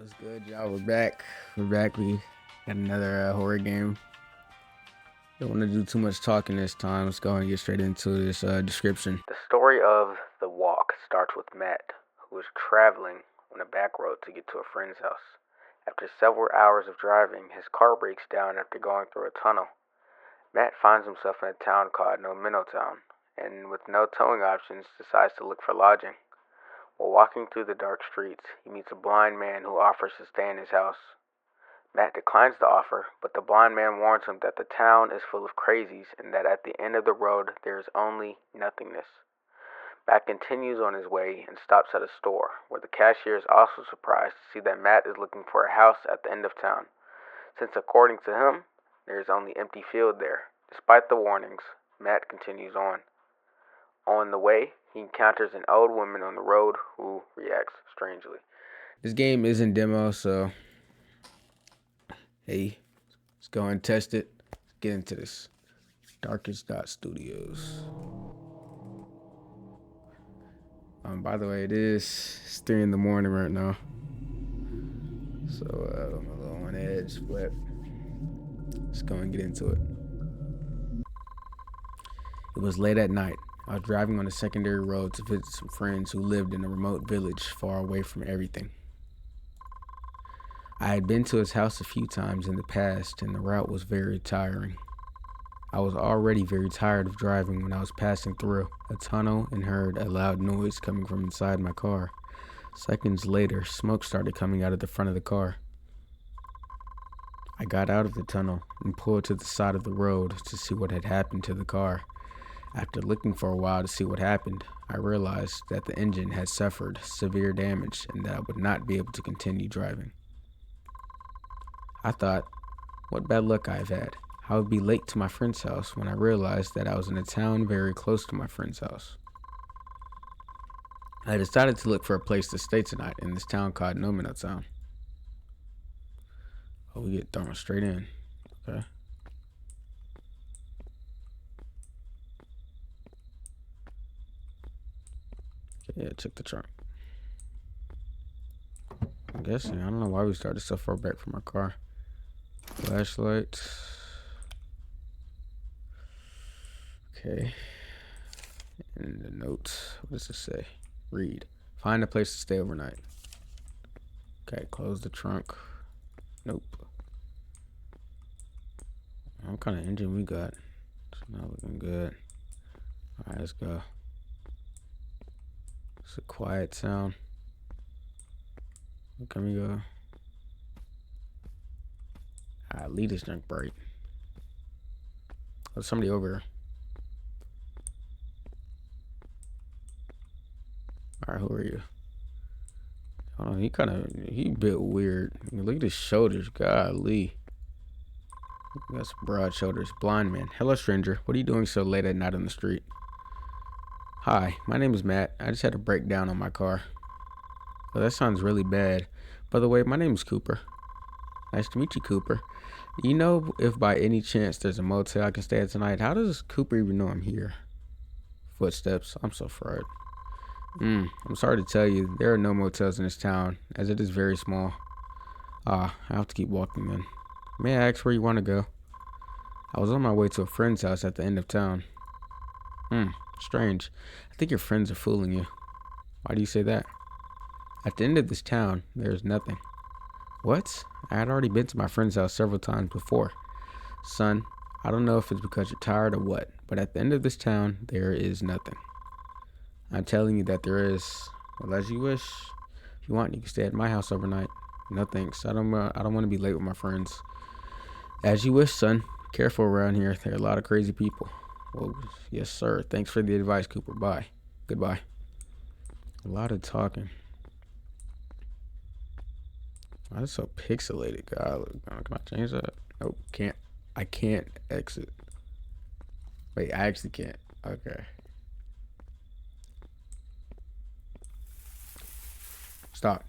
What's good, y'all? We're back. We got another horror game. Don't want to do too much talking this time. Let's go and get straight into this description. The story of The Walk starts with Matt, who is traveling on a back road to get to a friend's house. After several hours of driving, his car breaks down after going through a tunnel. Matt finds himself in a town called No Town, and with no towing options, decides to look for lodging. While walking through the dark streets, he meets a blind man who offers to stay in his house. Matt declines the offer, but the blind man warns him that the town is full of crazies and that at the end of the road there is only nothingness. Matt continues on his way and stops at a store, where the cashier is also surprised to see that Matt is looking for a house at the end of town, since according to him, there is only empty field there. Despite the warnings, Matt continues on. On the way, he encounters an old woman on the road who reacts strangely. This game is in demo, so hey, let's go and test it. Let's get into this. Darkest Dot Studios. By the way, it's 3 in the morning right now. So I'm a little on edge, but let's go and get into it. It was late at night. I was driving on a secondary road to visit some friends who lived in a remote village far away from everything. I had been to his house a few times in the past, and the route was very tiring. I was already very tired of driving when I was passing through a tunnel and heard a loud noise coming from inside my car. Seconds later, smoke started coming out of the front of the car. I got out of the tunnel and pulled to the side of the road to see what had happened to the car. After looking for a while to see what happened, I realized that the engine had suffered severe damage and that I would not be able to continue driving. I thought, what bad luck I've had. I would be late to my friend's house when I realized that I was in a town very close to my friend's house. I decided to look for a place to stay tonight in this town called No Town. Oh, we get thrown straight in. Okay. Yeah, check the trunk. I'm guessing. I don't know why we started so far back from our car. Flashlight. Okay. And the notes. What does it say? Read. Find a place to stay overnight. Okay, close the trunk. Nope. What kind of engine we got? It's not looking good. Alright, let's go. It's a quiet sound. Can we go? Lead this junk bright. There's somebody over here. Alright, who are you? Oh, he built weird. Look at his shoulders. Golly. He got some broad shoulders. Blind man. Hello, stranger. What are you doing so late at night on the street? Hi, my name is Matt. I just had a breakdown on my car. Well, that sounds really bad. By the way, my name is Cooper. Nice to meet you, Cooper. Do you know if by any chance there's a motel I can stay at tonight? How does Cooper even know I'm here? Footsteps. I'm so fried. I'm sorry to tell you, there are no motels in this town, as it is very small. I have to keep walking then. May I ask where you want to go? I was on my way to a friend's house at the end of town. Strange. I think your friends are fooling you. Why do you say that? At the end of this town, there is nothing. What? I had already been to my friend's house several times before. Son, I don't know if it's because you're tired or what, but at the end of this town, there is nothing. I'm telling you that there is. Well, as you wish. If you want, you can stay at my house overnight. No thanks. I don't want to be late with my friends. As you wish, son. Careful around here. There are a lot of crazy people. Well, yes, sir. Thanks for the advice, Cooper. Bye. Goodbye. A lot of talking. Why is it so pixelated? God, can I change that? Nope, can't. I can't exit. Wait, I actually can't. Okay. Stop.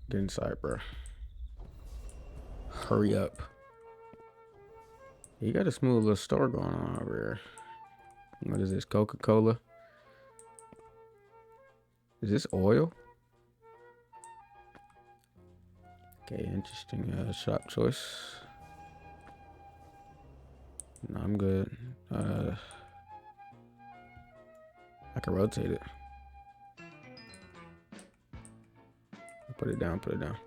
Get inside, bro. Hurry up. You got a smooth little store going on over here. What is this? Coca-Cola? Is this oil? Okay, interesting shop choice. No, I'm good. I can rotate it. Put it down, put it down.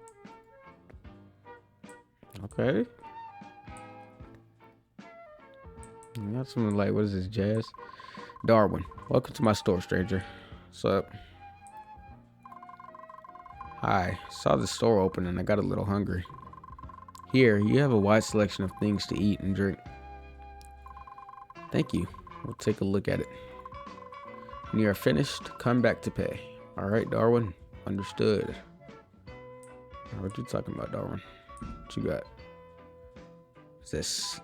Okay. You got some like, what is this, jazz? Darwin, welcome to my store, stranger. What's up? Hi, saw the store open and I got a little hungry. Here, you have a wide selection of things to eat and drink. Thank you. We'll take a look at it. When you are finished, come back to pay. All right, Darwin. Understood. What you talking about, Darwin? What you got? Is this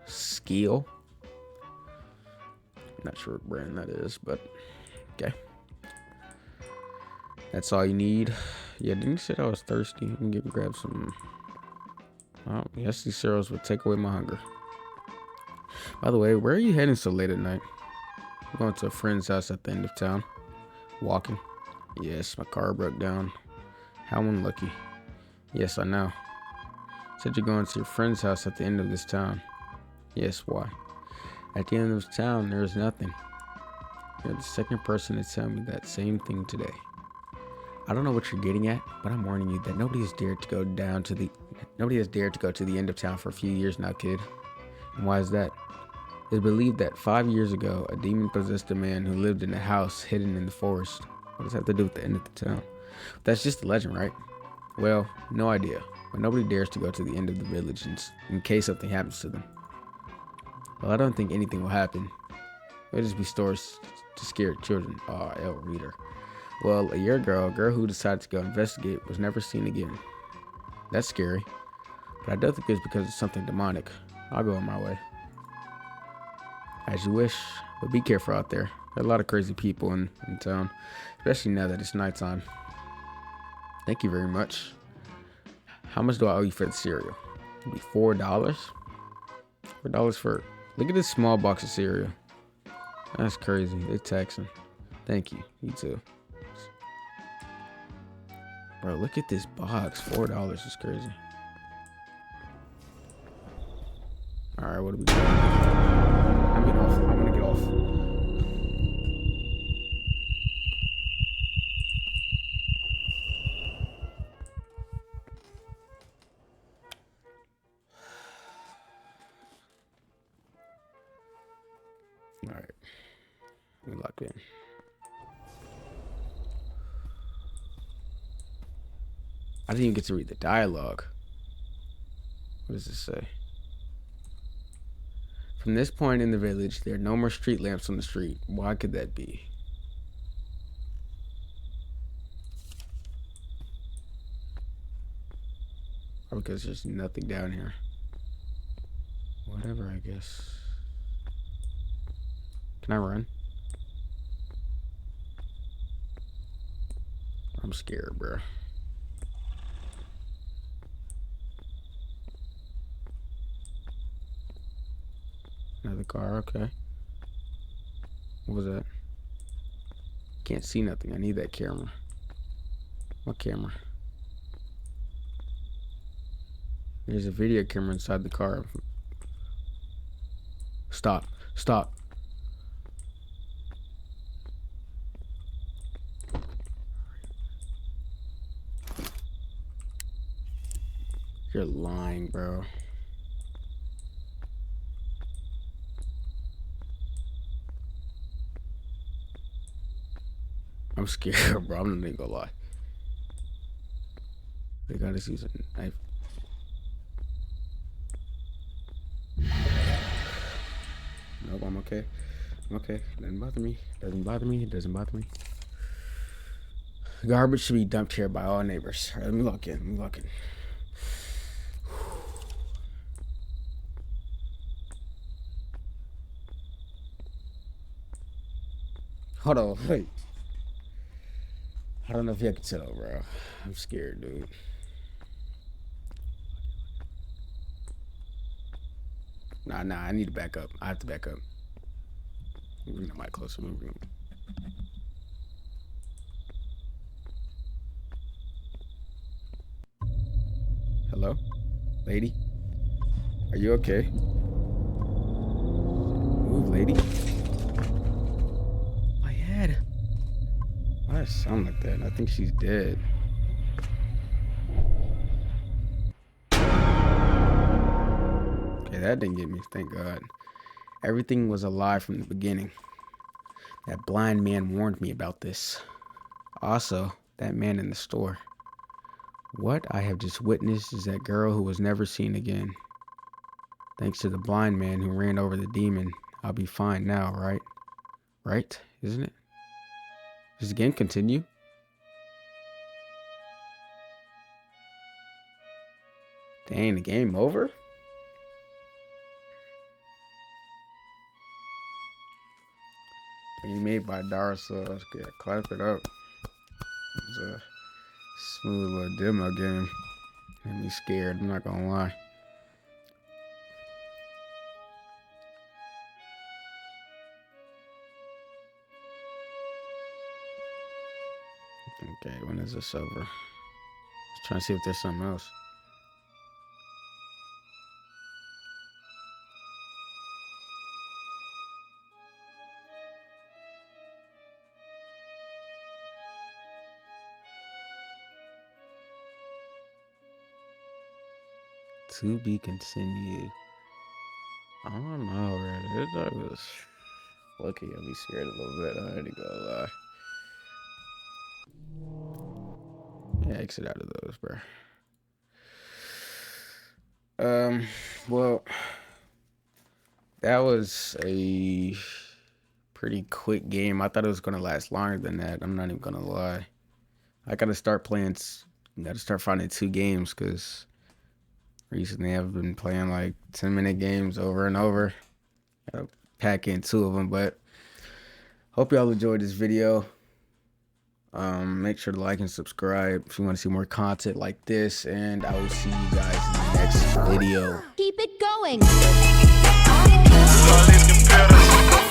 skill? I'm not sure what brand that is, but okay. That's all you need. Yeah, didn't you say I was thirsty? I can grab some. Oh, yes, these cereals would take away my hunger. By the way, where are you heading so late at night? I'm going to a friend's house at the end of town. Walking. Yes, my car broke down. How unlucky. Yes, I know. Said you're going to your friend's house at the end of this town. Yes, why? At the end of this town, there is nothing. You're the second person to tell me that same thing today. I don't know what you're getting at, but I'm warning you that nobody has dared to go to the end of town for a few years now, kid. And why is that? It's believed that 5 years ago, a demon possessed a man who lived in a house hidden in the forest. What does that have to do with the end of the town? That's just a legend, right? Well, no idea. But nobody dares to go to the end of the village in case something happens to them. Well, I don't think anything will happen. It'll just be stories to scare children. Oh, L reader. Well, a year ago, a girl who decided to go investigate was never seen again. That's scary. But I don't think it's because of something demonic. I'll go on my way. As you wish, but be careful out there. There are a lot of crazy people in town, especially now that it's nighttime. Thank you very much. How much do I owe you for the cereal? It'd be $4? $4 for... Look at this small box of cereal. That's crazy. They're taxing. Thank you. You too. Bro, look at this box. $4 is crazy. Alright, what do we got? I'm getting off. I'm gonna get off. Alright. Let me lock in. I didn't even get to read the dialogue. What does this say? From this point in the village, there are no more street lamps on the street. Why could that be? Or because there's nothing down here. Whatever, I guess. Can I run? I'm scared, bro. Another car, okay. What was that? Can't see nothing. I need that camera. What camera? There's a video camera inside the car. Stop. Stop. You're lying, bro. I'm scared, bro. I'm not even gonna lie. They gotta use a knife. Nope, I'm okay. I'm okay. Doesn't bother me. Doesn't bother me. It doesn't bother me. Garbage should be dumped here by all neighbors. All right, let me lock in. Let me lock in. Hold on, wait. I don't know if y'all can tell, bro. I'm scared, dude. Nah, Nah. I need to back up. I have to back up. Bring the mic closer. Hello, lady. Are you okay? Move, lady. My head. Why does it sound like that? I think she's dead. Okay, that didn't get me. Thank God. Everything was a lie from the beginning. That blind man warned me about this. Also, that man in the store. What I have just witnessed is that girl who was never seen again. Thanks to the blind man who ran over the demon, I'll be fine now, right? Right? Isn't it? Does the game continue? Dang, the game over? Game made by Darsa. Let's get clap it up. It's a smooth little demo game. Made me scared, I'm not gonna lie. Okay, when is this over? Just trying to see if there's something else. To be continued. I don't know, man. This dog was lucky. I'll be scared a little bit. I ain't gonna lie. Yeah, exit out of those, bro. Well, that was a pretty quick game. I thought it was gonna last longer than that. I'm not even gonna lie. I gotta start playing. Gotta start finding 2 games because recently I've been playing like 10-minute games over and over. Gotta pack in 2 of them, but hope y'all enjoyed this video. Make sure to like and subscribe if you want to see more content like this, and I will see you guys in the next video. Keep it going.